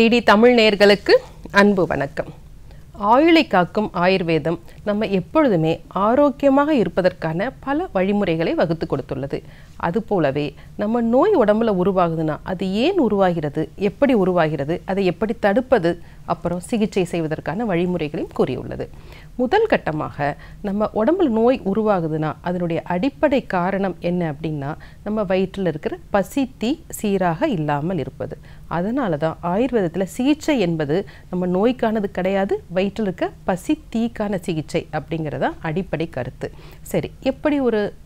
DD Tamil நேயர்களுக்கு அன்பு வணக்கம். ஆயுளை காக்கும் ஆயுர்வேதம் நம்ம எப்பொழுதுமே ஆரோக்கியமாக இருப்பதற்கான பல வழிமுறைகளை வகுத்து கொடுத்துள்ளது. அதுபோலவே நம்ம நோய் உடம்புல உருவாகுதுன்னா அது ஏன் உருவாகிறது, எப்படி உருவாகிறது, அதை எப்படி தடுப்பது, அப்புறம் சிகிச்சை செய்வதற்கான வழிமுறைகளையும் கூறியுள்ளது. முதல் கட்டமாக நம்ம உடம்புல நோய் உருவாகுதுன்னா அதனுடைய அடிப்படை காரணம் என்ன அப்படின்னா நம்ம வயிற்றில் இருக்கிற பசித்தி சீராக இல்லாமல் இருப்பது. அதனால தான் ஆயுர்வேதத்தில் சிகிச்சை என்பது நம்ம நோய்க்கானது கிடையாது, வயிற்றில் இருக்க பசி தீக்கான சிகிச்சை அப்படிங்கிறதா அடிப்படை கருத்து. சரி, எப்படி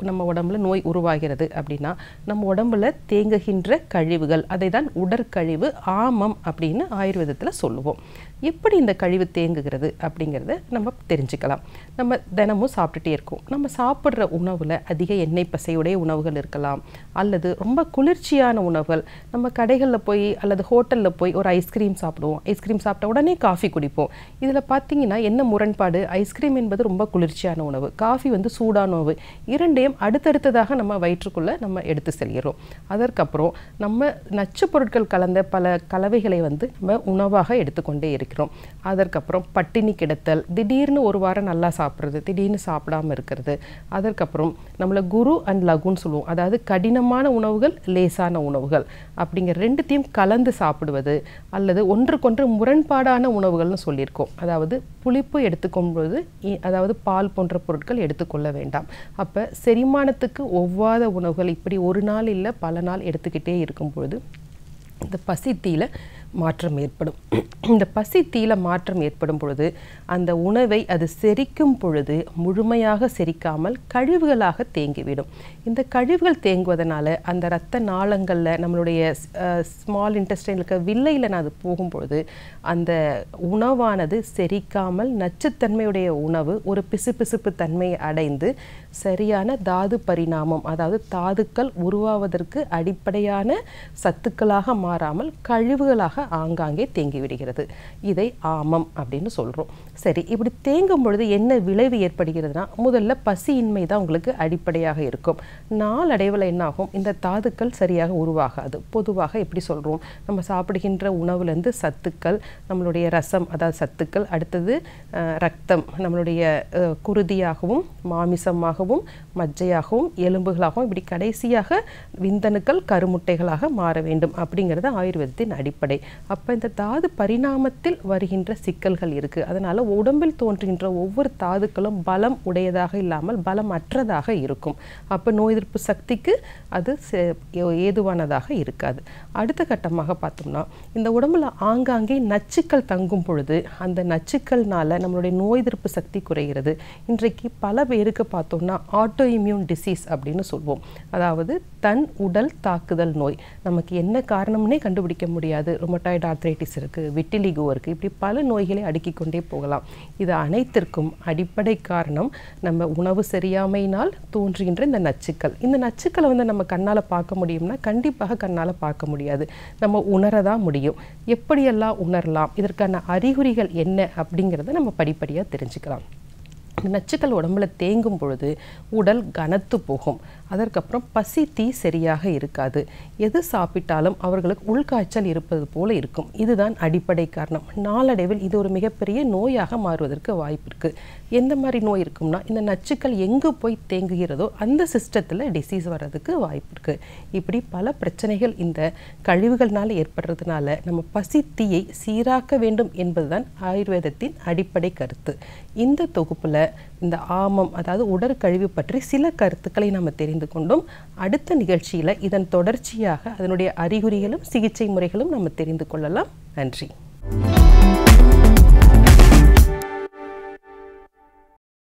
நம்ம உடம்புல நோய் உருவாகிறது அப்படின்னா நம்ம உடம்புல தேங்குகின்ற கழிவுகள், அதை தான் உடற்கழிவு ஆமம் அப்படின்னு ஆயுர்வேதத்தில் சொல்லுவோம். எப்படி இந்த கழிவு தேங்குகிறது அப்படிங்கிறத நம்ம தெரிஞ்சுக்கலாம். நம்ம தினமும் சாப்பிட்டுட்டே இருக்கோம். நம்ம சாப்பிட்ற உணவில் அதிக எண்ணெய் பசையுடைய உணவுகள் இருக்கலாம், அல்லது ரொம்ப குளிர்ச்சியான உணவுகள். நம்ம கடைகளில் போய் அல்லது ஹோட்டலில் போய் ஒரு ஐஸ்கிரீம் சாப்பிடுவோம். ஐஸ்கிரீம் சாப்பிட்ட உடனே காஃபி குடிப்போம். இதில் பார்த்தீங்கன்னா என்ன முரண்பாடு? ஐஸ்கிரீம் என்பது ரொம்ப குளிர்ச்சியான உணவு, காஃபி சூடான உணவு. இரண்டையும் அடுத்தடுத்ததாக நம்ம வயிற்றுக்குள்ளே நம்ம எடுத்து செல்கிறோம். அதற்கப்புறம் நம்ம நச்சு பொருட்கள் கலந்த பல கலவைகளை நம்ம உணவாக எடுத்துக்கொண்டே இருக்கிறோம். அதற்கப்புறம் பட்டினி கிடத்தல், திடீர்னு ஒரு வாரம் நல்லா சாப்பிட்றது, திடீர்னு சாப்பிடாமல் இருக்கிறது. அதற்கப்புறம் நம்மளை குரு அண்ட் லகுன்னு சொல்லுவோம், அதாவது கடினமான உணவுகள், லேசான உணவுகள் அப்படிங்கிற ரெண்டுத்தையும் கலந்து சாப்பிடுவது, அல்லது ஒன்றுக்கொன்று முரண்பாடான உணவுகள்னு சொல்லியிருக்கோம். அதாவது புளிப்பு எடுத்துக்கொள்வது, அதாவது பால் போன்ற பொருட்கள் எடுத்துக்கொள்ள வேண்டாம். அப்போ செரிமானத்துக்கு ஒவ்வாத உணவுகள் இப்படி ஒரு நாள் இல்லை பல நாள் எடுத்துக்கிட்டே இருக்கும் பொழுது இந்த பசித்தீயில் மாற்றம் ஏற்படும். இந்த பசித்தீயில் மாற்றம் ஏற்படும் பொழுது அந்த உணவை அது செரிக்கும் பொழுது முழுமையாக செரிக்காமல் கழிவுகளாக தேங்கிவிடும். இந்த கழிவுகள் தேங்குவதனால அந்த இரத்த நாளங்களில் நம்மளுடைய ஸ்மால் இன்டெஸ்டைனில் இருக்க வில்லையில் அது போகும்பொழுது அந்த உணவானது செரிக்காமல் நச்சுத்தன்மையுடைய உணவு ஒரு பிசுபிசுப்பு தன்மையை அடைந்து சரியான தாது பரிணாமம், அதாவது தாதுக்கள் உருவாவதற்கு அடிப்படையான சத்துக்களாக மாறாமல் கழிவுகளாக ஆங்காங்கே தேங்கி விடுகிறது. இதை ஆமம் அப்படின்னு சொல்கிறோம். சரி, இப்படி தேங்கும் பொழுது என்ன விளைவு ஏற்படுகிறதுனா, முதல்ல பசியின்மை தான் உங்களுக்கு அடிப்படையாக இருக்கும். நாளடைவில் என்னாகும், இந்த தாதுக்கள் சரியாக உருவாகாது. பொதுவாக எப்படி சொல்கிறோம், நம்ம சாப்பிடுகின்ற உணவுலேருந்து சத்துக்கள், நம்மளுடைய ரசம் அதாவது சத்துக்கள், அடுத்தது ரத்தம் நம்மளுடைய குருதியாகவும் மாமிசமாகவும் மஜ்ஜையாகவும் எலும்புகளாகவும் இப்படி கடைசியாக விந்தணுக்கள் கருமுட்டைகளாக மாற வேண்டும் அப்படிங்கிறது ஆயுர்வேதத்தின் அடிப்படை. அப்போ இந்த தாது பரிணாமத்தில் வருகின்ற சிக்கல்கள் இருக்குது. அதனால் உடம்பில் தோன்றுகின்ற ஒவ்வொரு தாதுக்களும் பலம் உடையதாக இல்லாமல் பலம் அற்றதாக இருக்கும். அப்போ நோய் எதிர்ப்பு சக்திக்கு அது ஏதுவானதாக இருக்காது. அடுத்த கட்டமாக பார்த்தோம்னா இந்த உடம்புல ஆங்காங்கே நச்சுக்கள் தங்கும் பொழுது அந்த நச்சுக்கள்னால நம்மளுடைய நோய் எதிர்ப்பு சக்தி குறைகிறது. இன்றைக்கு பல பேருக்கு பார்த்தோம்னா ஆட்டோ இம்யூன் டிசீஸ் அப்படின்னு சொல்வோம். அதாவது தன் உடல் தாக்குதல் நோய். நமக்கு என்ன காரணம்னே கண்டுபிடிக்க முடியாது. ருமட்டாய்டு ஆர்த்ரைட்டிஸ் இருக்குது, விட்டிலிகோ இருக்குது, இப்படி பல நோய்களை அடுக்கிக் கொண்டே போகலாம். இது அனைத்திற்கும் அடிப்படை காரணம் நம்ம உணவு சரியாமையினால் தோன்றுகின்ற இந்த நச்சுக்கள். இந்த நச்சுக்களை நம்ம கண்ணால் பார்க்க முடியும்னா கண்டிப்பாக கண்ணால் பார்க்க முடியாது. நம்ம உணரதான் முடியும். எப்படியெல்லாம் உணரலாம், இதற்கான அறிகுறிகள் என்ன அப்படிங்கிறத நம்ம படிப்படியாக தெரிஞ்சுக்கலாம். நச்சுக்கள் உடம்புல தேங்கும் பொழுது உடல் கனத்து போகும். அதற்கப்புறம் பசி தீ சரியாக இருக்காது. எது சாப்பிட்டாலும் அவர்களுக்கு உள்காய்ச்சல் இருப்பது போல இருக்கும். இதுதான் அடிப்படை காரணம். நாளடைவில் இது ஒரு மிகப்பெரிய நோயாக மாறுவதற்கு வாய்ப்பு இருக்குது. எந்த மாதிரி நோய் இருக்கும்னா, இந்த நச்சுக்கள் எங்கே போய் தேங்குகிறதோ அந்த சிஸ்டத்தில் டிசீஸ் வர்றதுக்கு வாய்ப்பு இருக்குது. இப்படி பல பிரச்சனைகள் இந்த கழிவுகள்னால ஏற்படுறதுனால நம்ம பசி தீயை சீராக்க வேண்டும் என்பதுதான் ஆயுர்வேதத்தின் அடிப்படை கருத்து. இந்த தொகுப்பில் இந்த ஆமம் அதாவது உடற்கழிவு பற்றி சில கருத்துக்களை நம்ம தெரிந்து கொண்டோம். அடுத்த நிகழ்ச்சியில் இதன் தொடர்ச்சியாக அதனுடைய அறிகுறிகளும் சிகிச்சை முறைகளும் நம்ம தெரிந்து கொள்ளலாம். நன்றி.